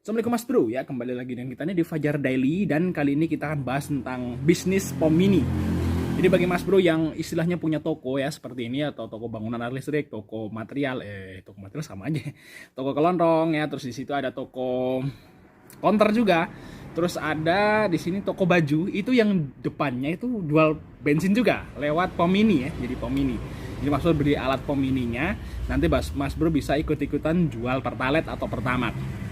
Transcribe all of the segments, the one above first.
Assalamualaikum Mas Bro, ya kembali lagi dengan kita nih di Fajar Daily, dan kali ini kita akan bahas tentang bisnis pom mini. Jadi bagi Mas Bro yang istilahnya punya toko ya seperti ini, atau toko bangunan air listrik, toko material sama aja. Toko kelontong ya, terus di situ ada toko counter juga. Terus ada di sini toko baju, itu yang depannya itu jual bensin juga lewat pom mini ya, jadi pom mini. Jadi Mas Bro beli alat pom mininya, nanti Mas Bro bisa ikut-ikutan jual pertalite atau pertamax.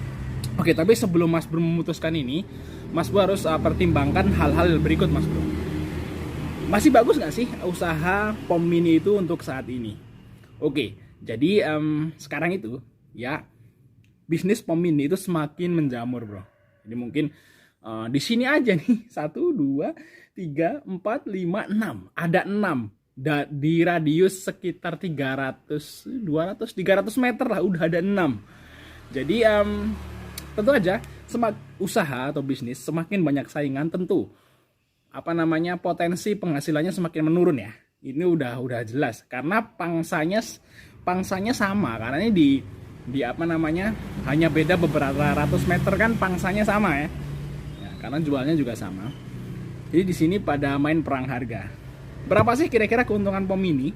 Oke, tapi sebelum Mas Bro memutuskan ini, Mas Bro harus pertimbangkan hal-hal berikut, Mas Bro. Masih bagus nggak sih usaha pom mini itu untuk saat ini? Oke, jadi sekarang itu ya bisnis pom mini itu semakin menjamur, Bro. Jadi mungkin di sini aja nih 1, 2, 3, 4, 5, 6. Ada 6 di radius sekitar 300 meter lah udah ada 6. Jadi tentu aja usaha atau bisnis semakin banyak saingan, tentu potensi penghasilannya semakin menurun ya. Ini udah jelas karena pangsanya sama, karena ini hanya beda beberapa ratus meter kan, pangsanya sama ya. Karena jualnya juga sama. Jadi di sini pada main perang harga. Berapa sih kira-kira keuntungan pom mini?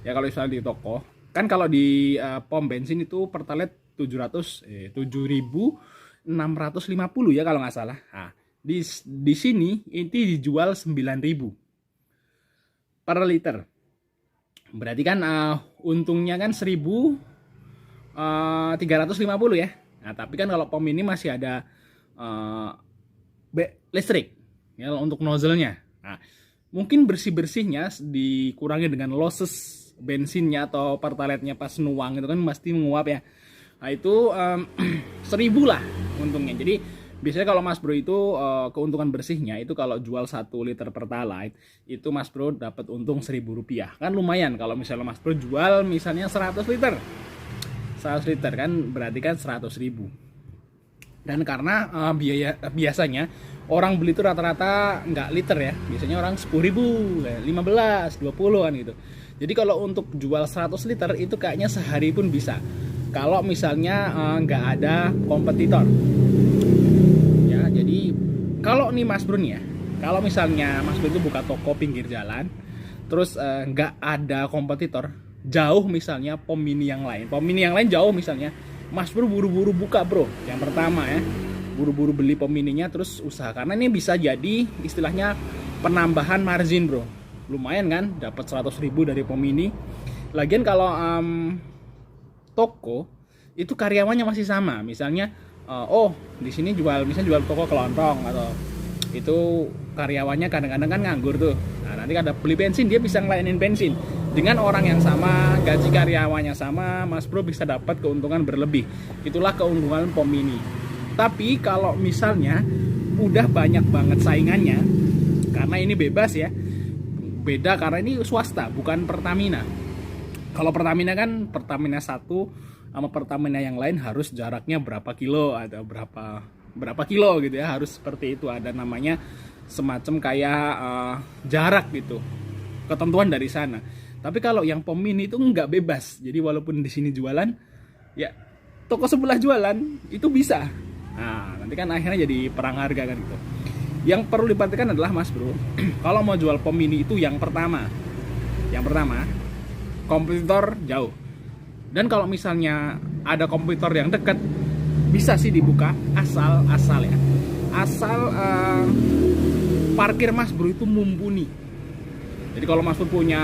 Ya kalau misalnya di toko kan, kalau di pom bensin itu pertalite 7.650 ya kalau nggak salah. Nah, di sini ini dijual 9.000 per liter. Berarti kan untungnya kan 1.350 ya. Nah, tapi kan kalau pom ini masih ada listrik ya untuk nozzle-nya. Nah, mungkin bersih-bersihnya dikurangi dengan losses bensinnya atau pertalite-nya pas nuang itu kan pasti menguap ya. Nah itu 1.000 lah untungnya. Jadi biasanya kalau Mas Bro itu keuntungan bersihnya itu kalau jual 1 liter pertalite itu Mas Bro dapat untung Rp1.000. Kan lumayan kalau misalnya Mas Bro jual misalnya 100 liter. 100 liter kan berarti kan 100.000. Dan karena biasanya orang beli itu rata-rata nggak liter ya. Biasanya orang 10.000, 15, 20 kan gitu. Jadi kalau untuk jual 100 liter itu kayaknya sehari pun bisa. Kalau misalnya nggak ada kompetitor. Ya, jadi kalau nih Mas Bro nih ya, kalau misalnya Mas Bro itu buka toko pinggir jalan, terus nggak ada kompetitor, jauh misalnya pom mini yang lain jauh misalnya, Mas Bro buru-buru buka Bro. Yang pertama ya, buru-buru beli pom mininya terus usaha, karena ini bisa jadi istilahnya penambahan margin Bro. Lumayan kan, dapat 100.000 dari pom mini. Lagian kalau toko itu karyawannya masih sama, misalnya di sini jual toko kelontong, atau itu karyawannya kadang-kadang kan nganggur tuh. Nah, nanti ada beli bensin, dia bisa ngelayanin bensin dengan orang yang sama, gaji karyawannya sama, Mas Bro bisa dapat keuntungan berlebih. Itulah keunggulan pom mini. Tapi kalau misalnya udah banyak banget saingannya, karena ini bebas ya, beda karena ini swasta bukan Pertamina. Kalau Pertamina kan Pertamina 1 sama Pertamina yang lain harus jaraknya berapa kilo atau berapa kilo gitu ya, harus seperti itu, ada namanya semacam kayak jarak gitu, ketentuan dari sana. Tapi kalau yang pom mini itu nggak bebas, jadi walaupun di sini jualan ya toko sebelah jualan itu bisa. Nah nanti kan akhirnya jadi perang harga kan gitu. Yang perlu diperhatikan adalah Mas Bro, kalau mau jual pom mini itu yang pertama kompetitor jauh. Dan kalau misalnya ada kompetitor yang dekat, bisa sih dibuka asal ya. Asal parkir Mas Bro itu mumpuni. Jadi kalau Mas Bro punya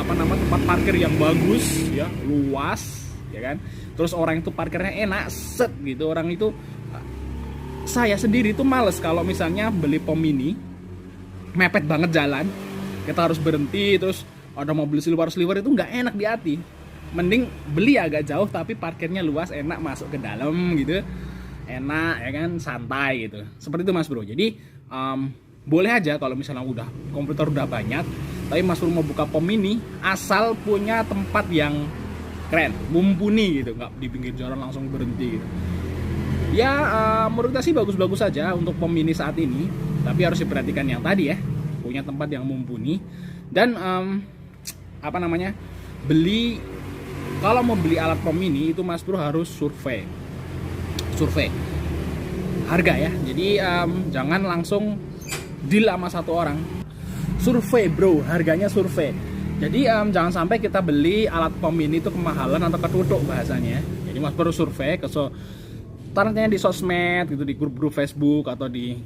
tempat parkir yang bagus ya, luas ya kan. Terus orang itu parkirnya enak, set gitu. Orang itu, saya sendiri tuh males kalau misalnya beli pom mini mepet banget jalan, kita harus berhenti, terus ada mobil sliwer itu nggak enak di hati. Mending beli agak jauh tapi parkirnya luas, enak masuk ke dalam gitu, enak ya kan, santai gitu. Seperti itu Mas Bro. Jadi boleh aja kalau misalnya komputer udah banyak, tapi Mas Bro mau buka pom mini, asal punya tempat yang keren, mumpuni gitu, nggak di pinggir jalan langsung berhenti gitu. Ya menurut saya sih bagus-bagus saja untuk pom mini saat ini, tapi harus diperhatikan yang tadi ya, punya tempat yang mumpuni. Dan kalau mau beli alat pom mini itu Mas Bro harus survei. harga ya. Jadi jangan langsung deal sama satu orang. Survei bro, harganya survei. Jadi jangan sampai kita beli alat pom ini itu kemahalan atau ketutup bahasanya. Jadi mas baru survei taruhnya di sosmed gitu, di grup-grup Facebook atau di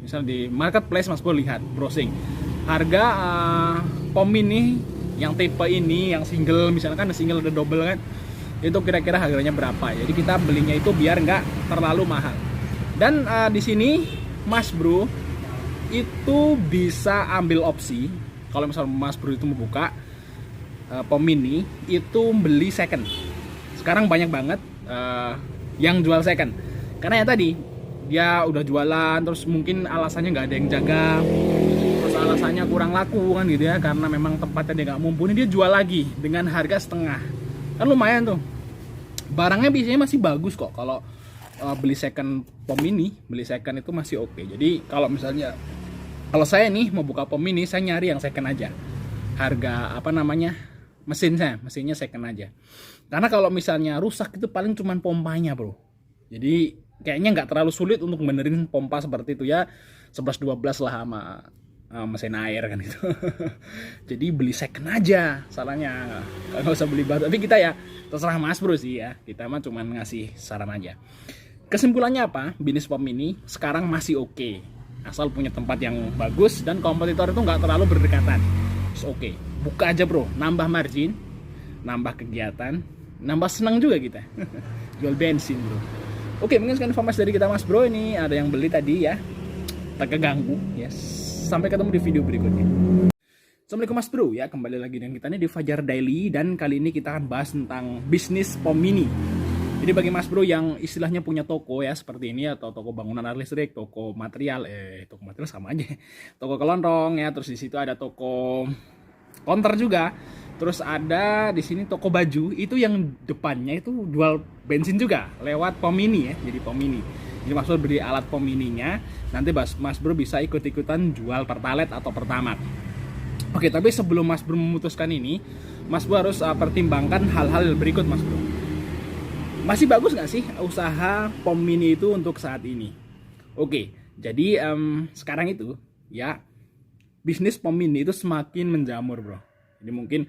misal di marketplace, mas bro lihat browsing harga pom ini yang tipe ini, yang single, misalnya kan ada single ada double kan, itu kira-kira harganya berapa. Jadi kita belinya itu biar nggak terlalu mahal. Dan di sini mas bro itu bisa ambil opsi kalau misalnya mas bro itu membuka pom mini itu beli second. Sekarang banyak banget yang jual second, karena ya tadi dia udah jualan terus mungkin alasannya nggak ada yang jaga, terus alasannya kurang laku kan gitu ya, karena memang tempatnya dia nggak mumpuni, dia jual lagi dengan harga setengah. Kan lumayan tuh, barangnya biasanya masih bagus kok kalau beli second pom mini, beli second itu masih oke. Jadi kalau misalnya kalau saya nih mau buka pom mini, saya nyari yang second aja, harga apa namanya mesinnya second aja. Karena kalau misalnya rusak itu paling cuman pompanya bro, jadi kayaknya nggak terlalu sulit untuk benerin pompa seperti itu ya, 11-12 lah sama mesin air kan itu. Jadi beli second aja salahnya, nggak usah beli baru. Tapi kita ya terserah mas bro sih ya, kita mah cuman ngasih saran aja. Kesimpulannya apa, bisnis pom ini sekarang masih oke, asal punya tempat yang bagus dan kompetitor itu nggak terlalu berdekatan. Oke, buka aja bro, nambah margin, nambah kegiatan, nambah senang juga kita. Jual bensin bro. Oke, mungkin sekian informasi dari kita mas bro. Ini ada yang beli tadi ya, tak keganggu. Yes. Sampai ketemu di video berikutnya. Assalamualaikum mas bro ya, kembali lagi dengan kita nih di Fajar Daily, dan kali ini kita akan bahas tentang bisnis pom mini. Jadi bagi mas bro yang istilahnya punya toko ya seperti ini, atau toko bangunan air listrik, toko material sama aja, toko kelontong ya, terus di situ ada toko counter juga, terus ada di sini toko baju, itu yang depannya itu jual bensin juga lewat pom mini ya, jadi pom mini. Jadi mas bro beli alat pom mininya, nanti mas bro bisa ikut-ikutan jual pertalite atau pertamak. Oke, tapi sebelum mas bro memutuskan ini, mas bro harus pertimbangkan hal-hal berikut mas bro. Masih bagus nggak sih usaha pom mini itu untuk saat ini? Oke, jadi sekarang itu ya bisnis pom mini itu semakin menjamur bro. Jadi mungkin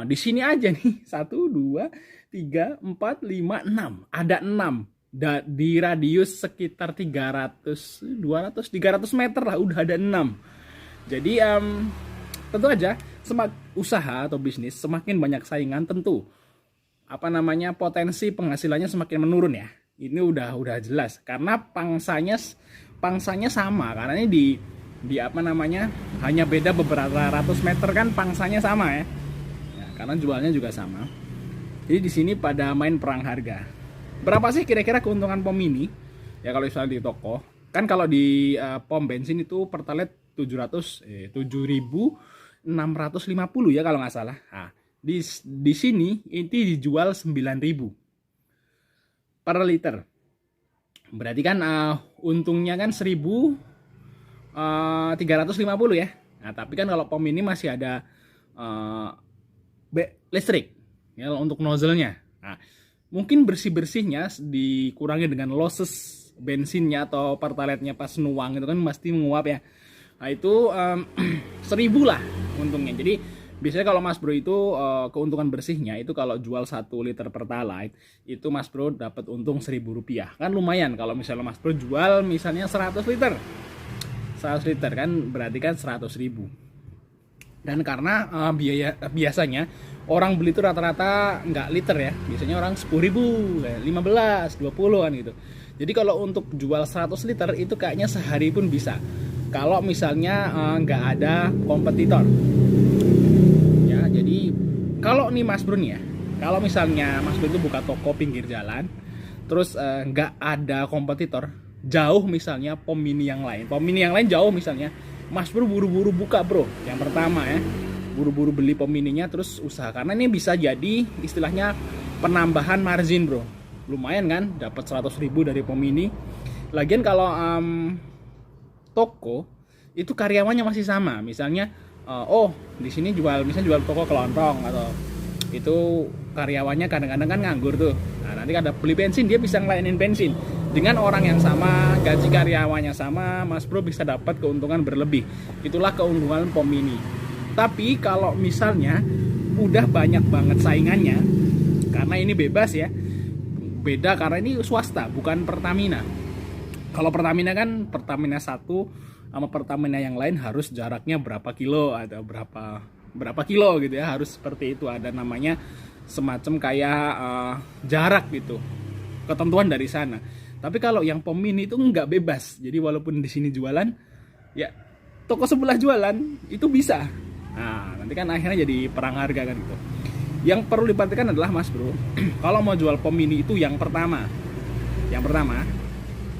di sini aja nih 1, 2, 3, 4, 5, 6. Ada 6 di radius sekitar 300 meter lah udah ada 6. Jadi tentu aja usaha atau bisnis semakin banyak saingan, tentu potensi penghasilannya semakin menurun ya. Ini udah jelas karena pangsanya sama, karena ini di hanya beda beberapa ratus meter kan, pangsanya sama ya, karena jualnya juga sama. Jadi di sini pada main perang harga. Berapa sih kira-kira keuntungan pom mini ya kalau misalnya di toko kan? Kalau di pom bensin itu pertalite 7.650 ya kalau nggak salah. Nah, di sini ini dijual 9.000 per liter. Berarti kan untungnya kan 1.350 ya. Nah, tapi kan kalau pom ini masih ada listrik ya untuk nozzle-nya. Nah, mungkin bersih-bersihnya dikurangi dengan losses bensinnya atau pertalite-nya pas nuang itu kan pasti menguap ya. Nah, itu 1.000 lah untungnya. Jadi biasanya kalau mas bro itu keuntungan bersihnya itu kalau jual 1 liter pertalite itu mas bro dapat untung Rp1.000. Kan lumayan kalau misalnya mas bro jual misalnya 100 liter kan berarti kan 100.000. Dan karena biasanya orang beli itu rata-rata nggak liter ya, biasanya orang 10.000, 15, 20 kan gitu. Jadi kalau untuk jual 100 liter itu kayaknya sehari pun bisa, kalau misalnya nggak ada kompetitor. Ya, jadi kalau nih mas bro nih ya, kalau misalnya mas bro itu buka toko pinggir jalan, terus nggak ada kompetitor, jauh misalnya pom mini yang lain jauh misalnya, mas bro buru-buru buka bro, yang pertama ya, buru-buru beli pom mininya terus usaha, karena ini bisa jadi istilahnya penambahan margin bro. Lumayan kan, dapat 100.000 dari pom mini. Lagian kalau toko itu karyawannya masih sama, misalnya di sini jual toko kelontong, atau itu karyawannya kadang-kadang kan nganggur tuh. Nah, nanti ada beli bensin, dia bisa ngelayanin bensin. dengan orang yang sama, gaji karyawannya sama, Mas Bro bisa dapat keuntungan berlebih. Itulah keunggulan POM mini. Tapi kalau misalnya udah banyak banget saingannya, karena ini bebas ya, beda karena ini swasta bukan Pertamina. Kalau Pertamina kan Pertamina 1 sama Pertamina yang lain harus jaraknya berapa kilo atau berapa kilo gitu ya, harus seperti itu, ada namanya semacam kayak jarak gitu, ketentuan dari sana. Tapi kalau yang POM mini itu nggak bebas, jadi walaupun di sini jualan ya toko sebelah jualan itu bisa. Nah nanti kan akhirnya jadi perang harga kan gitu. Yang perlu diperhatikan adalah Mas Bro, kalau mau jual POM mini itu yang pertama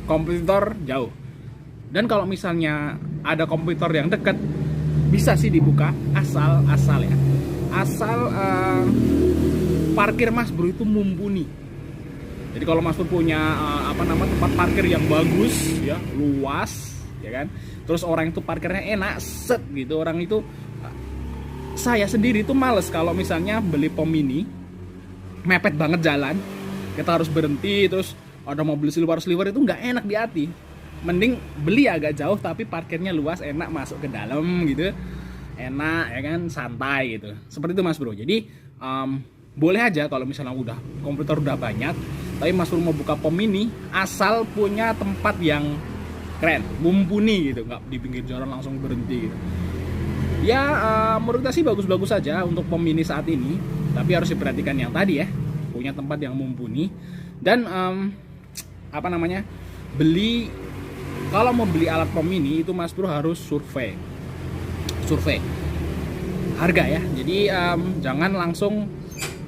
kompetitor jauh. Dan kalau misalnya ada kompetitor yang dekat, bisa sih dibuka asal parkir Mas Bro itu mumpuni. Jadi kalau Mas Bro punya tempat parkir yang bagus ya, luas ya kan, terus orang itu parkirnya enak set gitu, orang itu, saya sendiri itu males kalau misalnya beli POM mini mepet banget jalan, kita harus berhenti, terus ada mobil sliwer itu nggak enak di hati. Mending beli agak jauh tapi parkirnya luas, enak masuk ke dalam gitu, enak ya kan, santai gitu. Seperti itu Mas Bro. Jadi boleh aja kalau misalnya udah komputer udah banyak, tapi Mas Bro mau buka POM mini, asal punya tempat yang keren, mumpuni gitu, nggak di pinggir jalan langsung berhenti gitu. Ya menurut saya sih bagus-bagus saja untuk POM mini saat ini, tapi harus diperhatikan yang tadi ya, punya tempat yang mumpuni. Dan kalau mau beli alat POM mini itu Mas Bro harus survei harga ya. Jadi jangan langsung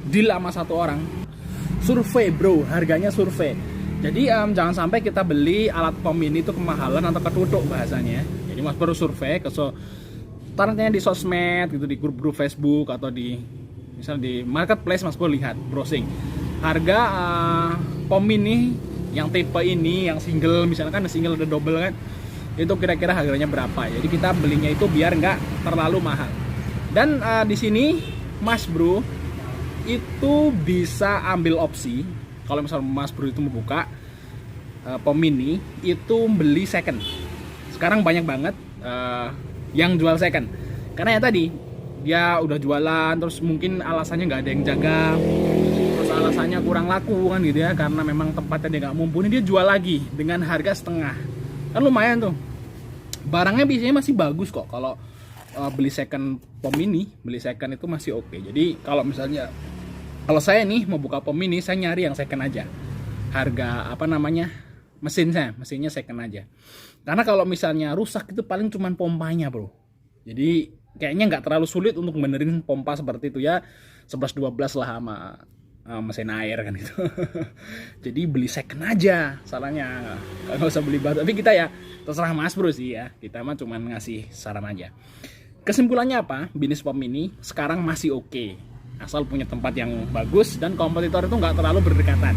deal sama satu orang, survei bro, harganya survei. Jadi jangan sampai kita beli alat POM mini itu kemahalan atau ketutup bahasanya. Jadi Mas Bro survei taruhnya di sosmed gitu, di grup-grup Facebook atau misalnya di marketplace, Mas Bro lihat, browsing harga POM mini yang tipe ini, yang single, misalnya kan single ada double kan, itu kira-kira harganya berapa. Jadi kita belinya itu biar nggak terlalu mahal. Dan di sini Mas Bro itu bisa ambil opsi, kalau misalnya Mas Bro itu membuka POM mini itu beli second. Sekarang banyak banget yang jual second, karena ya tadi dia udah jualan, terus mungkin alasannya nggak ada yang jaga, terus alasannya kurang laku kan gitu ya, karena memang tempatnya dia nggak mumpuni, dia jual lagi dengan harga setengah. Kan lumayan tuh, barangnya biasanya masih bagus kok. Kalau beli second POM mini, beli second itu masih oke. Jadi kalau saya nih mau buka POM mini, saya nyari yang second aja. Harga mesinnya second aja. Karena kalau misalnya rusak itu paling cuman pompanya bro. Jadi kayaknya nggak terlalu sulit untuk benerin pompa seperti itu ya, 11-12 lah sama mesin air kan gitu. Jadi beli second aja, salahnya nggak usah beli baru. Tapi kita ya terserah Mas Bro sih ya, kita mah cuman ngasih saran aja. Kesimpulannya apa? Bisnis POM mini sekarang masih oke, asal punya tempat yang bagus dan kompetitor itu nggak terlalu berdekatan.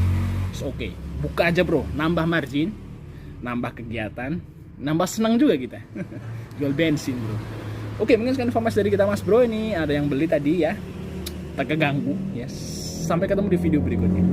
Oke, buka aja bro, nambah margin, nambah kegiatan, nambah senang juga kita. Jual bensin bro. Oke, mungkin sekian informasi dari kita Mas Bro. Ini ada yang beli tadi ya, tak keganggu ya. Sampai ketemu di video berikutnya.